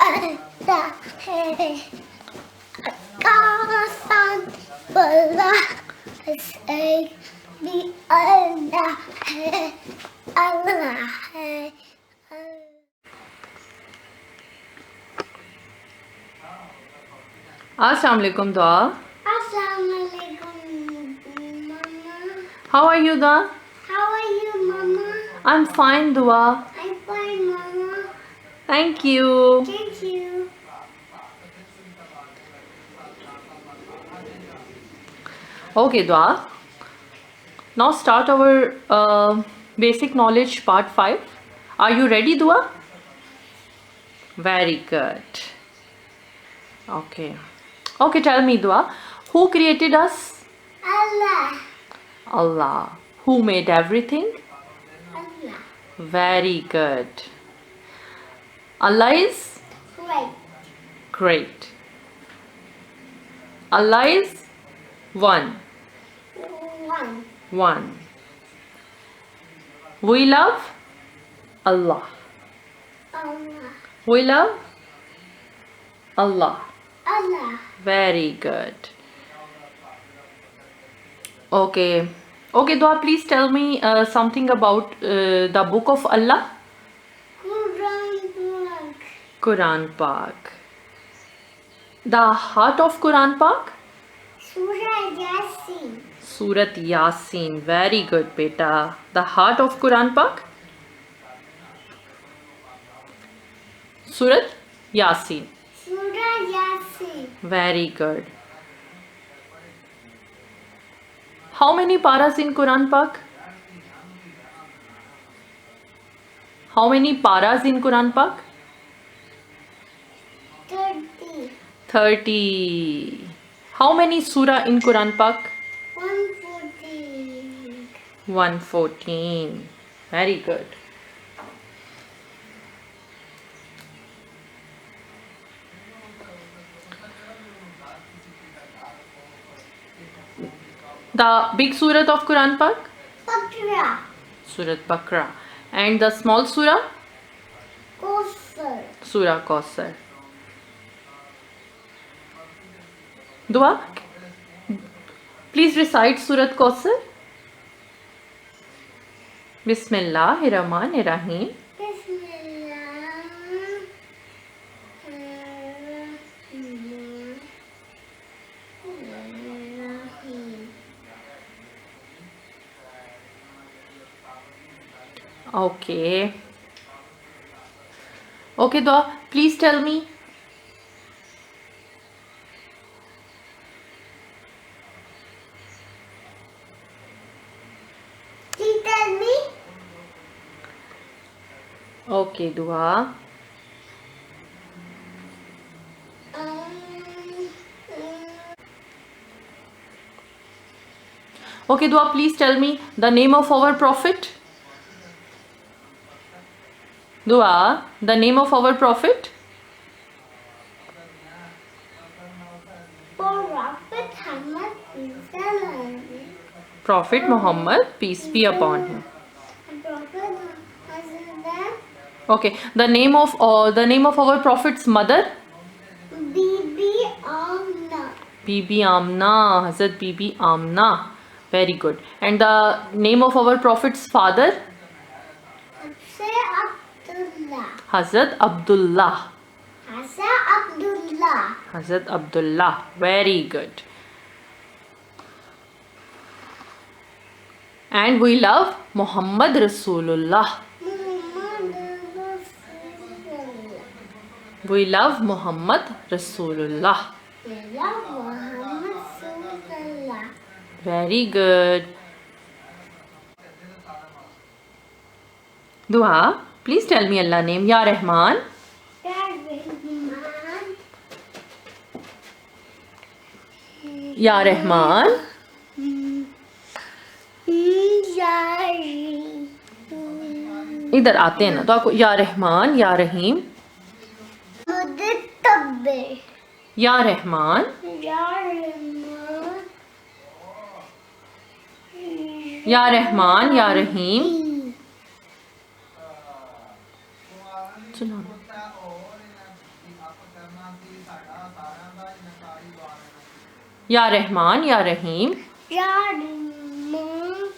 Allah hai, Kasan Bala say the Allah hai, Allah hai. Assalamu alaikum, Duaa. Assalamualaikum, Mama. How are you, Duaa? How are you, Mama? I'm fine, Duaa. I'm fine, Mama. Thank you. Thank you. Okay, Duaa. Now start our basic knowledge part 5. Are you ready, Duaa? Very good. Okay. Okay, tell me, Duaa. Who created us? Allah. Allah. Who made everything? Allah. Very good. Allah is Great. great. Allah is one. One. One. We love Allah. Allah. We love Allah. Allah. Very good. Okay. Okay, Duaa, please tell me something about the book of Allah. Quran. Quran Pak. The heart of Quran Pak? Surah Yasin. Surat Yasin. Very good, beta. The heart of Quran Pak? Surat Yasin. Surah Yasin. Very good. How many paras in Quran Pak? How many paras in Quran Pak? 30. 30. How many surah in Quran Pak? 114. 114. Very good. The big surah of Quran Pak? Bakra. Surat Bakra. And the small surah? Kosar. Surah Kausar. Duaa, please recite Surat Kausar. Bismillahirrahmanirrahim. Bismillahirrahmanirrahim. Okay. Okay, Duaa, please tell me. Can you tell me? Okay, Duaa. Okay, Duaa, please tell me the name of our prophet. Duaa, the name of our prophet? Prophet Muhammad, peace be upon him. Okay, the name of our prophet's mother? Bibi Amna. Bibi Amna, Hazrat Bibi Amna. Very good. And the name of our prophet's father? Abdullah. Hazrat Abdullah. Abdullah. Hazrat Abdullah. Very good. And we love Muhammad Rasulullah. We love Muhammad Rasulullah. Very good. Duaa, please tell me Allah name. Ya Rahman. Ya Rahman. इधर आते हैं ना तो आपको या रहमान या रहीम या रहमान या रहमान या रहीम सुनो Ya Rahman, Ya Rahim. Rahman.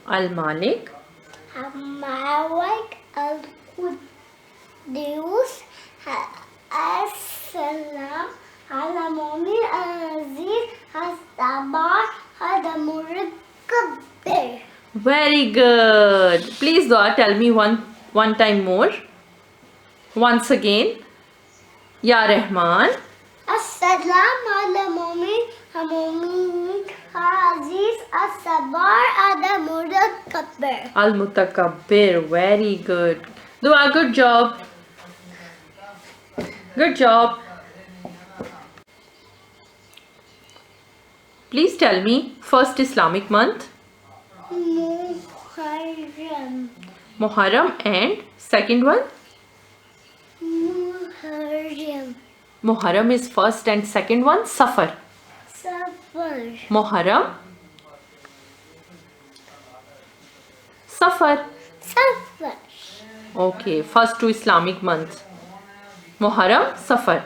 Al Malik. Malik al-Quddus. As-Salam. Al-Mumin al-Aziz. As-Sabar. Al-Murakabbir. Very good. Please Dua, tell me one time more. Once again. Ya Rahman. As-Salam al-Mumin al-Mumin al-Aziz. As-Sabar. Al-Murakabbir. Al Mutakabbir. Very good. Dua, good job. Good job. Please tell me first Islamic month. Muharram. Muharram, and second one. Muharram. Muharram is first and second one Safar. Safar. Muharram. Safar. Safar. Okay, first two Islamic months. Muharram, Safar.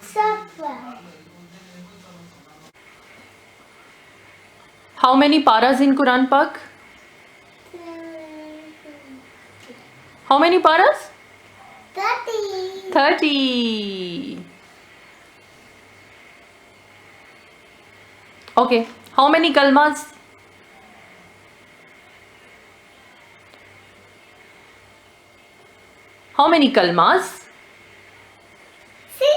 Safar. How many paras in Quran Pak? How many paras? 30. 30. Okay, how many kalmas? How many kalmas? 6.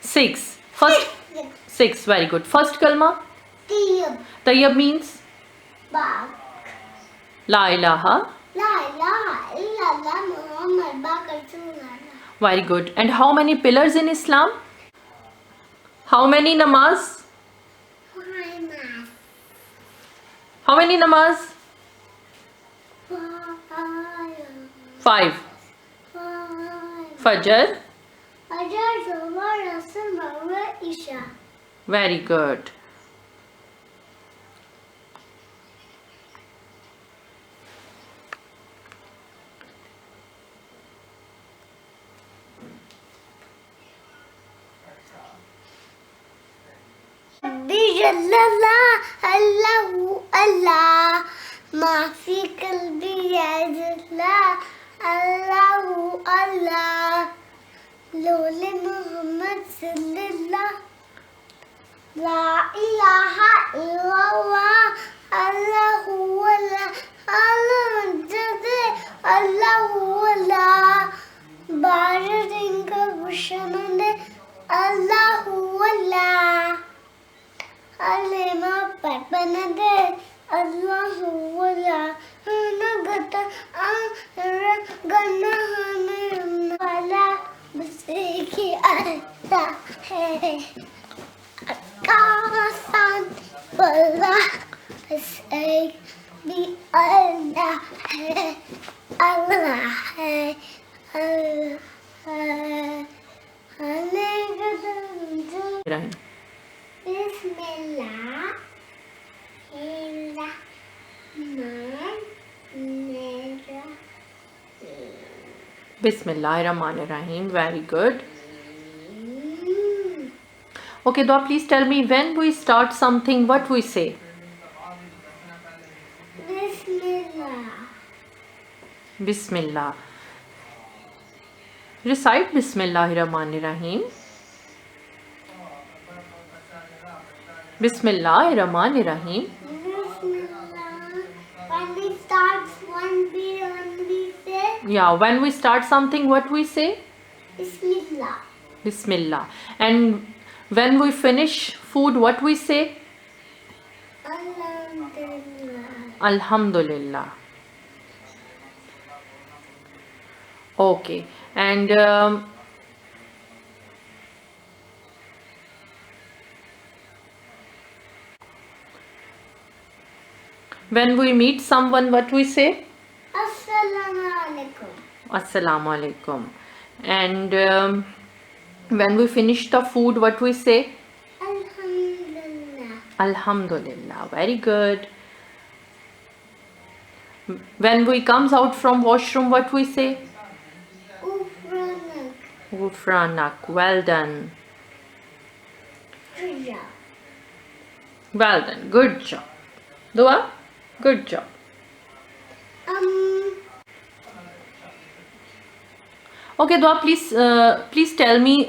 6. First 6. Very good. First kalma. Tiyab. Tayyab means Bak. La ilaha. La ilaha illallah Muhammad Bakar Rasulullah. Very good. And how many pillars in Islam? How many namaz? Muhammad. How many namaz? 5. Fajr. Ajar Zohar Asr Maghrib Isha. Very good. Bijallallah Allahu Allah. Ma fi qalbi yazillah Allahu Allah. Lole Muhammad sallallah. La ilaha illallah Allahu Allah. Allahu Allah. Bharat inka bushamande Allahu Allah. Alema patpanade Allahu Allah. Nagata gana hame wala basi ki aata hai. Akasan wala basi bi Allah hai. Allah hai. Allah hai. Rahim. Bismillah. Bismillahirrahmanirrahim. Very good. Okay, Dua, please tell me when we start something, what we say. Bismillah. Bismillah. Recite Bismillahirrahmanirrahim. Bismillahirrahmanirrahim. Bismillah. When we start when we say Yeah, when we start something, what we say? Bismillah. Bismillah. And when we finish food, what we say? Alhamdulillah. Alhamdulillah. Okay. And when we meet someone, what we say? Assalamu alaikum. Assalamu alaikum. And when we finish the food, what we say? Alhamdulillah. Alhamdulillah. Very good. When we comes out from washroom, what we say? Ufranak. Ufranak. Well done. Tuja. Well done. Good job. Dua, good job. Okay, Dua, please tell me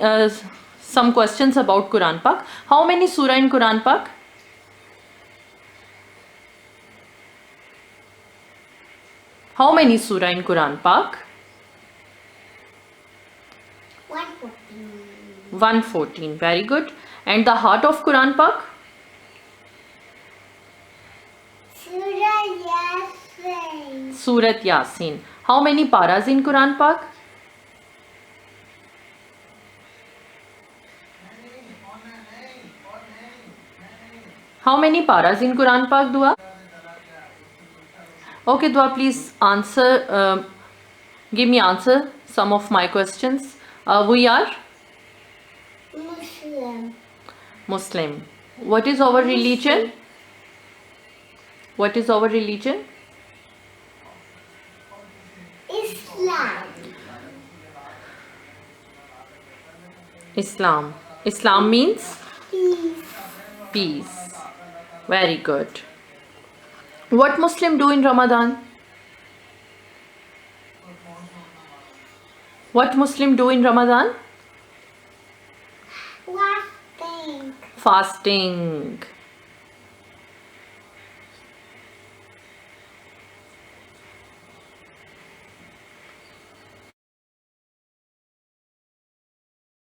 some questions about Quran Pak. How many surah in Quran Pak? How many surah in Quran Pak? 114. 114. Very good. And the heart of Quran Pak? Surah Yasin. Surat Yasin. How many paras in Quran Pak? How many paras in Quran Pak, Dua? Okay, Dua, please answer. Give me answer some of my questions. We are Muslim. Muslim. What is our religion? What is our religion? Islam. Islam. Islam means Peace. peace. Very good. What Muslim do in Ramadan? What Muslim do in Ramadan? Fasting. Fasting.